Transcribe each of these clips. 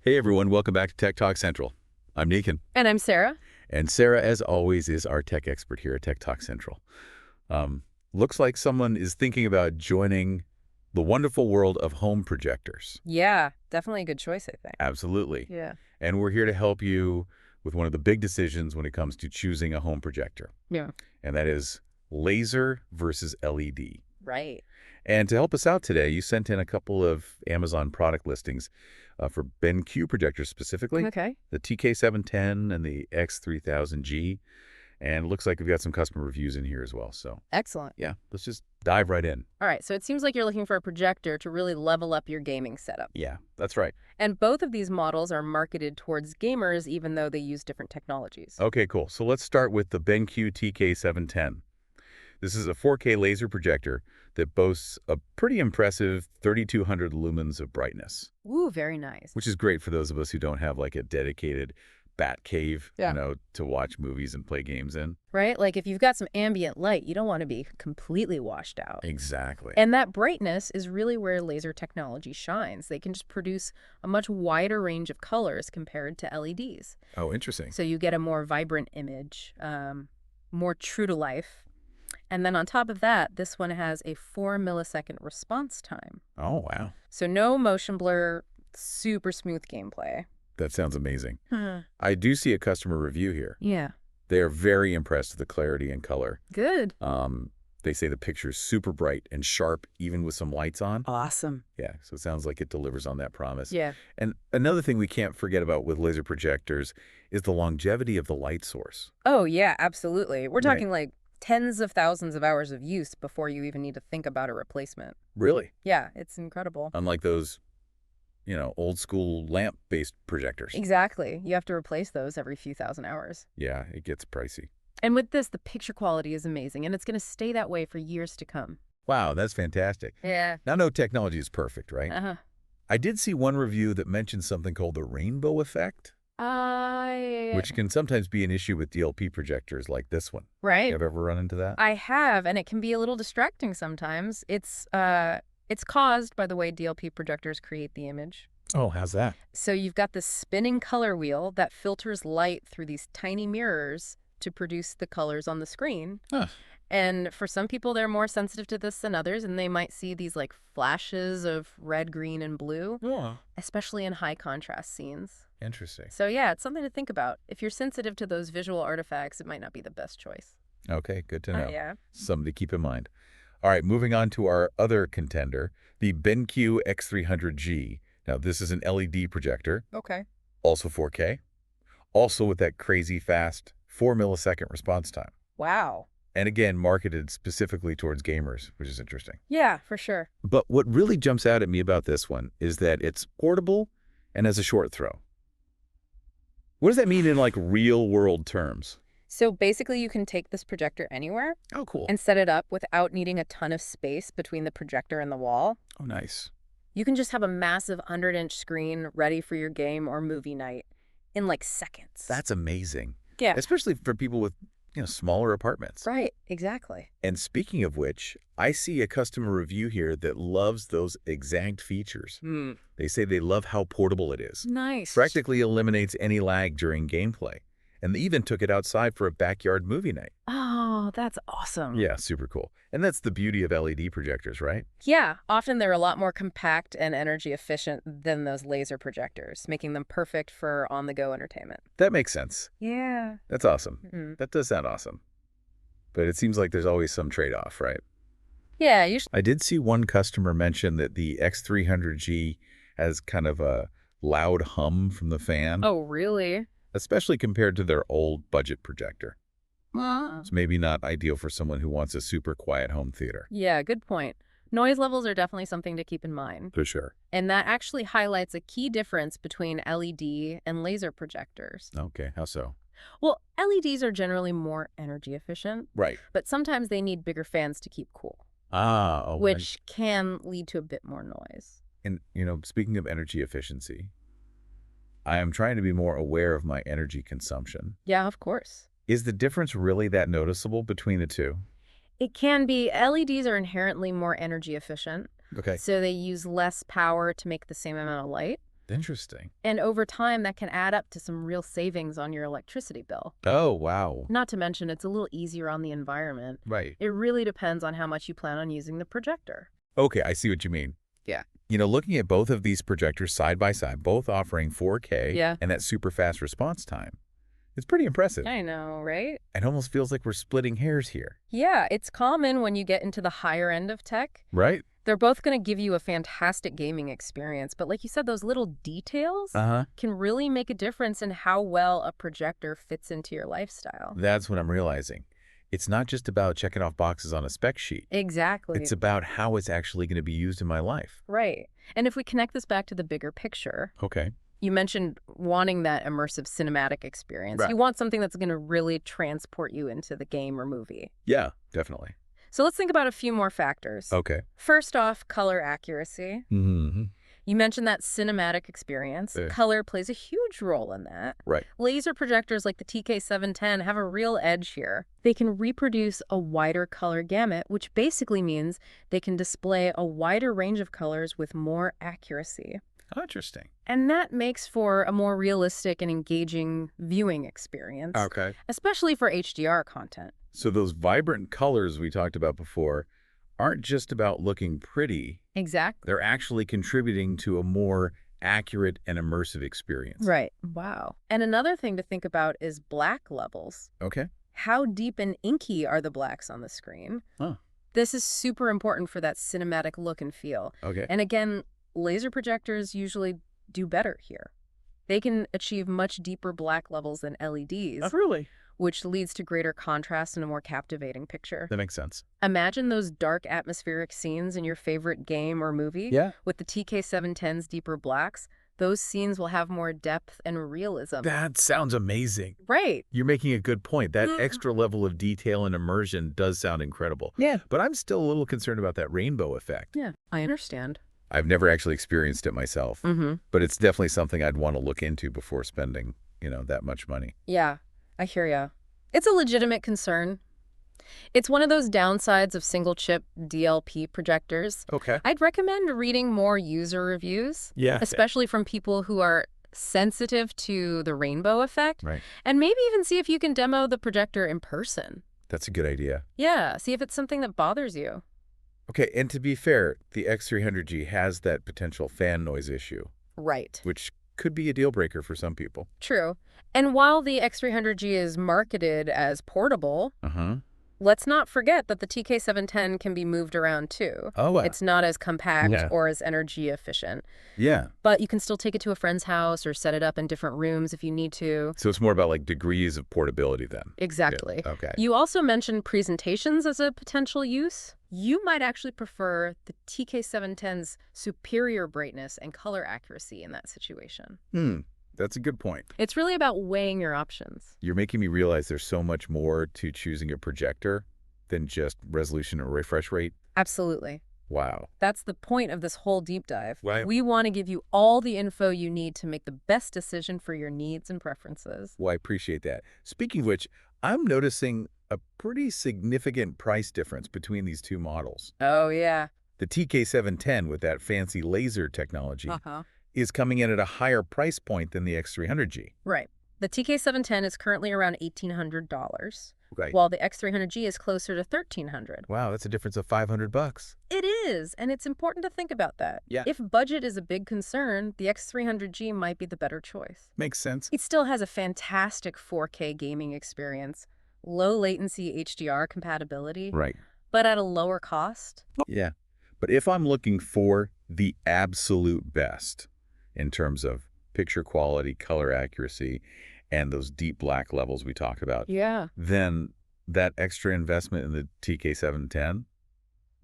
Hey everyone, welcome back to Tech Talk Central. I'm Neekan, And I'm Sarah. and Sarah, as always, is our tech expert here at Tech Talk Central. Um, Looks like someone is thinking about joining the wonderful world of home projectors. Yeah, definitely a good choice, I think. Absolutely. Yeah. And we're here to help you with one of the big decisions when it comes to choosing a home projector, Yeah. and that is laser versus LED. Right. And to help us out today, you sent in a couple of Amazon product listings for BenQ projectors specifically. Okay. The TK710 and the X3000G. And it looks like we've got some customer reviews in here as well. So, Excellent. yeah, let's just dive right in. All right, so it seems like you're looking for a projector to really level up your gaming setup. Yeah, that's right. And both of these models are marketed towards gamers, even though they use different technologies. Okay, cool. So let's start with the BenQ TK710. This is a 4K laser projector that boasts a pretty impressive 3,200 lumens of brightness, Ooh, very nice. which is great for those of us who don't have like a dedicated bat cave, Yeah. to watch movies and play games in. Right? Like if you've got some ambient light, you don't want to be completely washed out. Exactly. And that brightness is really where laser technology shines. They can just produce a much wider range of colors compared to LEDs. Oh, interesting. So you get a more vibrant image, more true to life. And then on top of that, this one has a 4 millisecond response time. Oh, wow. So no motion blur, super smooth gameplay. That sounds amazing. I do see a customer review here. Yeah. They are very impressed with the clarity and color. Good. They say the picture's super bright and sharp, even with some lights on. Awesome. Yeah, so it sounds like it delivers on that promise. Yeah. And another thing we can't forget about with laser projectors is the longevity of the light source. Oh, yeah, absolutely. We're Right. talking like tens of thousands of hours of use before you even need to think about a replacement. Really? Yeah, it's incredible. Unlike those, old school lamp-based projectors. Exactly. You have to replace those every few thousand hours. Yeah, it gets pricey. And with this, the picture quality is amazing, and it's going to stay that way for years to come. Wow, that's fantastic. Yeah. Now, no technology is perfect, right? Uh-huh. I did see one review that mentioned something called the rainbow effect, which can sometimes be an issue with DLP projectors like this one. Right. You ever run into that? I have, and it can be a little distracting sometimes. It's caused by the way DLP projectors create the image. Oh, how's that? So you've got this spinning color wheel that filters light through these tiny mirrors to produce the colors on the screen. Huh. And for some people, they're more sensitive to this than others, and they might see these like flashes of red, green, and blue, Yeah. especially in high contrast scenes. Interesting. So yeah, it's something to think about. If you're sensitive to those visual artifacts, it might not be the best choice. Okay, good to know. Yeah. Something to keep in mind. All right, moving on to our other contender, the BenQ X300G. Now, this is an LED projector, Okay. also 4K, also with that crazy fast 4 millisecond response time. Wow. And again, marketed specifically towards gamers, which is interesting. Yeah, for sure. But what really jumps out at me about this one is that it's portable and has a short throw. What does that mean in like real world terms? So basically, you can take this projector anywhere Oh, cool. and set it up without needing a ton of space between the projector and the wall. Oh, nice. You can just have a massive 100-inch screen ready for your game or movie night in like seconds. That's amazing. Yeah. Especially for people with, smaller apartments. Right, exactly. And speaking of which, I see a customer review here that loves those exact features. They say they love how portable it is. Nice. Practically eliminates any lag during gameplay. And they even took it outside for a backyard movie night. Oh, that's awesome. Yeah, super cool. And that's the beauty of LED projectors, right? Yeah, often they're a lot more compact and energy efficient than those laser projectors, making them perfect for on-the-go entertainment. That makes sense. Yeah. That's awesome. Mm. That does sound awesome. But it seems like there's always some trade-off, right? Yeah, usually. I did see one customer mention that the X300G has kind of a loud hum from the fan, Oh, really? especially compared to their old budget projector. It's maybe not ideal for someone who wants a super quiet home theater. Yeah, good point. Noise levels are definitely something to keep in mind. For sure. And that actually highlights a key difference between LED and laser projectors. Okay, how so? Well, LEDs are generally more energy efficient, Right. but sometimes they need bigger fans to keep cool, Oh, which can lead to a bit more noise. And, speaking of energy efficiency, I am trying to be more aware of my energy consumption. Yeah, of course. Is the difference really that noticeable between the two? It can be. LEDs are inherently more energy efficient, Okay. so they use less power to make the same amount of light. Interesting. And over time, that can add up to some real savings on your electricity bill. Oh, wow. Not to mention, it's a little easier on the environment. Right. It really depends on how much you plan on using the projector. Okay, I see what you mean. Yeah. Looking at both of these projectors side by side, both offering 4K Yeah. and that super fast response time, it's pretty impressive. I know, right? It almost feels like we're splitting hairs here. Yeah, it's common when you get into the higher end of tech. Right? They're both going to give you a fantastic gaming experience, but like you said, those little details Uh-huh. can really make a difference in how well a projector fits into your lifestyle. That's what I'm realizing. It's not just about checking off boxes on a spec sheet. Exactly. It's about how it's actually going to be used in my life. Right. And if we connect this back to the bigger picture, Okay. you mentioned wanting that immersive cinematic experience. Right. You want something that's going to really transport you into the game or movie. Yeah, definitely. So let's think about a few more factors. Okay. First off, color accuracy. Mm-hmm. You mentioned that cinematic experience. Color plays a huge role in that. Right. Laser projectors like the TK710 have a real edge here. They can reproduce a wider color gamut, which basically means they can display a wider range of colors with more accuracy. Oh, interesting. And that makes for a more realistic and engaging viewing experience, Okay. especially for HDR content. So those vibrant colors we talked about before aren't just about looking pretty. Exactly. They're actually contributing to a more accurate and immersive experience. Right. Wow. And another thing to think about is black levels. Okay. How deep and inky are the blacks on the screen? Huh. This is super important for that cinematic look and feel. Okay. And again, laser projectors usually do better here. They can achieve much deeper black levels than LEDs. Oh, really? Which leads to greater contrast and a more captivating picture. That makes sense. Imagine those dark atmospheric scenes in your favorite game or movie. Yeah. With the TK710's deeper blacks, those scenes will have more depth and realism. That sounds amazing. Right. You're making a good point. That extra level of detail and immersion does sound incredible. Yeah. But I'm still a little concerned about that rainbow effect. Yeah, I understand. I've never actually experienced it myself, but it's definitely something I'd want to look into before spending, that much money. Yeah, I hear ya. It's a legitimate concern. It's one of those downsides of single-chip DLP projectors. Okay. I'd recommend reading more user reviews, especially from people who are sensitive to the rainbow effect, Right. and maybe even see if you can demo the projector in person. That's a good idea. Yeah, see if it's something that bothers you. Okay, and to be fair, the X300G has that potential fan noise issue, Right. which could be a deal breaker for some people. True. And while the X300G is marketed as portable, Uh-huh. let's not forget that the TK710 can be moved around too. Oh, wow. It's not as compact Yeah. or as energy efficient, Yeah. but you can still take it to a friend's house or set it up in different rooms if you need to. So it's more about like degrees of portability then. Exactly. Yeah. Okay. You also mentioned presentations as a potential use. You might actually prefer the TK710's superior brightness and color accuracy in that situation. That's a good point. It's really about weighing your options. You're making me realize there's so much more to choosing a projector than just resolution or refresh rate. Absolutely. Wow. That's the point of this whole deep dive. Right. We want to give you all the info you need to make the best decision for your needs and preferences. Well, I appreciate that. Speaking of which, I'm noticing a pretty significant price difference between these two models. Oh, yeah. The TK710 with that fancy laser technology Uh-huh. is coming in at a higher price point than the X300G. Right. The TK710 is currently around $1,800, Right. while the X300G is closer to $1,300. Wow, that's a difference of $500. It is, and it's important to think about that. Yeah. If budget is a big concern, the X300G might be the better choice. Makes sense. It still has a fantastic 4K gaming experience, low latency HDR compatibility, Right. but at a lower cost. Yeah. But if I'm looking for the absolute best in terms of picture quality, color accuracy, and those deep black levels we talked about, Yeah. then that extra investment in the TK710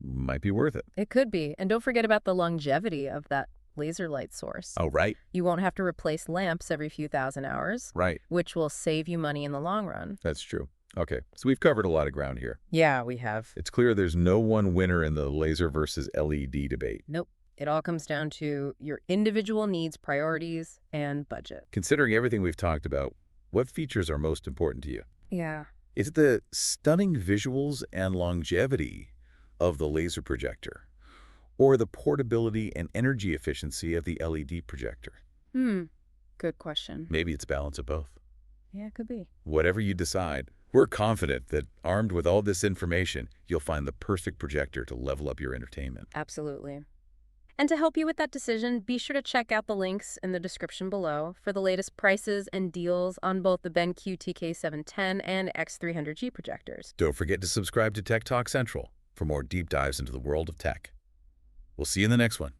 might be worth it. It could be. And don't forget about the longevity of that laser light source. Oh, right. You won't have to replace lamps every few thousand hours, Right. which will save you money in the long run. That's true. Okay, so we've covered a lot of ground here. Yeah, we have. It's clear there's no one winner in the laser versus LED debate. Nope. It all comes down to your individual needs, priorities, and budget. Considering everything we've talked about, what features are most important to you? Yeah. Is it the stunning visuals and longevity of the laser projector, or the portability and energy efficiency of the LED projector? Good question. Maybe it's a balance of both. Yeah, it could be. Whatever you decide, we're confident that armed with all this information, you'll find the perfect projector to level up your entertainment. Absolutely. And to help you with that decision, be sure to check out the links in the description below for the latest prices and deals on both the BenQ TK710 and X300G projectors. Don't forget to subscribe to Tech Talk Central for more deep dives into the world of tech. We'll see you in the next one.